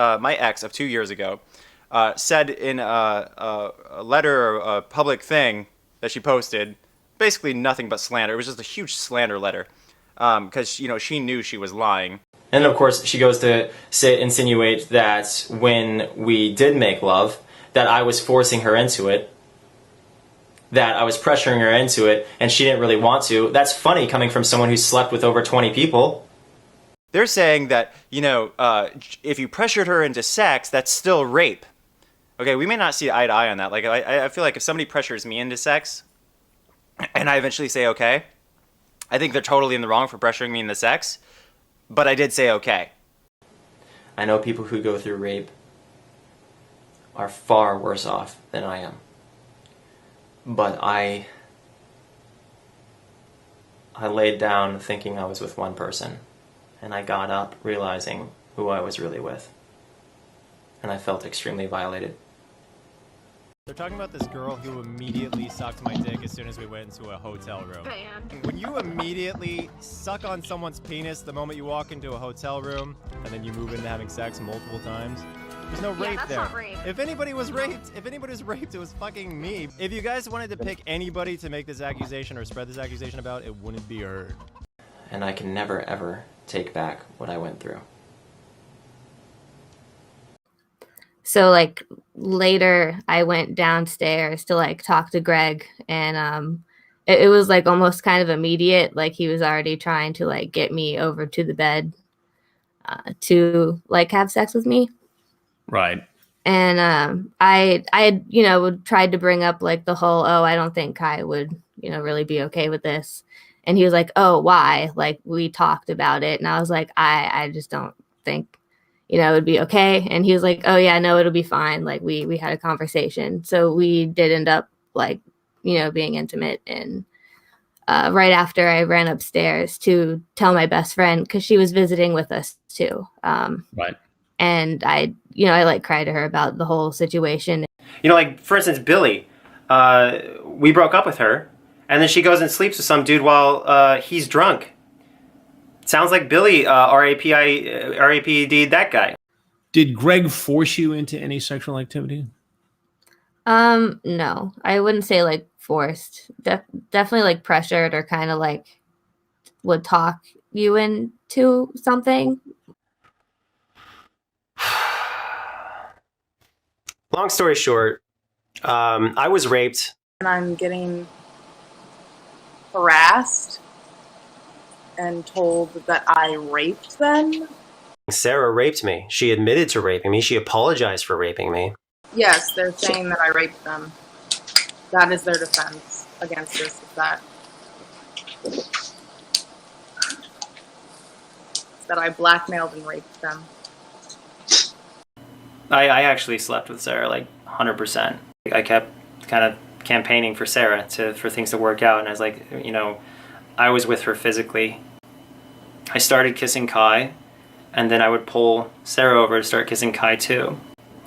My ex of 2 years ago said in a letter or a public thing that she posted, basically nothing but slander. It was just a huge slander letter because she knew she was lying. And of course, she goes to insinuate that when we did make love, that I was forcing her into it, that I was pressuring her into it, and she didn't really want to. That's funny coming from someone who slept with over 20 people. They're saying that, if you pressured her into sex, that's still rape. Okay, we may not see eye to eye on that. Like, I feel like if somebody pressures me into sex, and I eventually say okay, I think they're totally in the wrong for pressuring me into sex, but I did say okay. I know people who go through rape are far worse off than I am. But I laid down thinking I was with one person, and I got up realizing who I was really with. And I felt extremely violated. They're talking about this girl who immediately sucked my dick as soon as we went into a hotel room. When you immediately suck on someone's penis the moment you walk into a hotel room, and then you move into having sex multiple times, there's no rape there. Not rape. If anybody was raped, it was fucking me. If you guys wanted to pick anybody to make this accusation or spread this accusation about, it wouldn't be her. And I can never ever take back what I went through. So like later I went downstairs to like talk to Greg, and it was like almost kind of immediate. Like he was already trying to like get me over to the bed to like have sex with me. Right. And I had, tried to bring up like the whole, I don't think Kai would, really be okay with this. And he was like, oh, why? Like we talked about it. And I was like, I just don't think, it would be okay. And he was like, oh yeah, no, it'll be fine. Like we had a conversation. So we did end up like, being intimate. And right after I ran upstairs to tell my best friend, because she was visiting with us too. Right. And I like cried to her about the whole situation. Like for instance, Billie, we broke up with her, and then she goes and sleeps with some dude while he's drunk. Sounds like Billie, RAPD'd that guy. Did Greg force you into any sexual activity? No, I wouldn't say like forced. Definitely like pressured, or kind of like would talk you into something. Long story short, I was raped. And I'm getting harassed and told that I raped them. Sarah raped me. She admitted to raping me. She apologized for raping me. Yes, they're saying that I raped them. That is their defense against this, is that I blackmailed and raped them. I actually slept with Sarah, like 100%. I kept kind of campaigning for Sarah for things to work out, and I was like, I was with her physically. I started kissing Kai, and then I would pull Sarah over to start kissing Kai too.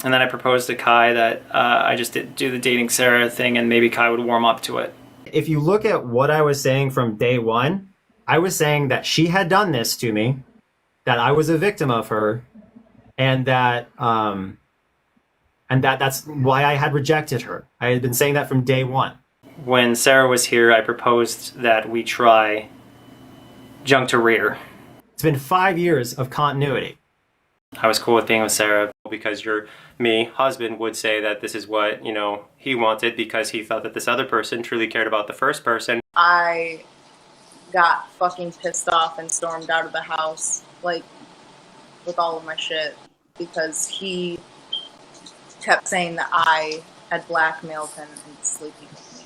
And then I proposed to Kai that I just do the dating Sarah thing, and maybe Kai would warm up to it. If you look at what I was saying from day one, I was saying that she had done this to me, that I was a victim of her, and that's why I had rejected her. I had been saying that from day one. When Sarah was here, I proposed that we try junk to rear. It's been 5 years of continuity. I was cool with being with Sarah because your husband would say that this is what, he wanted because he thought that this other person truly cared about the first person. I got fucking pissed off and stormed out of the house, like, with all of my shit, because he kept saying that I had blackmailed him into sleeping with me.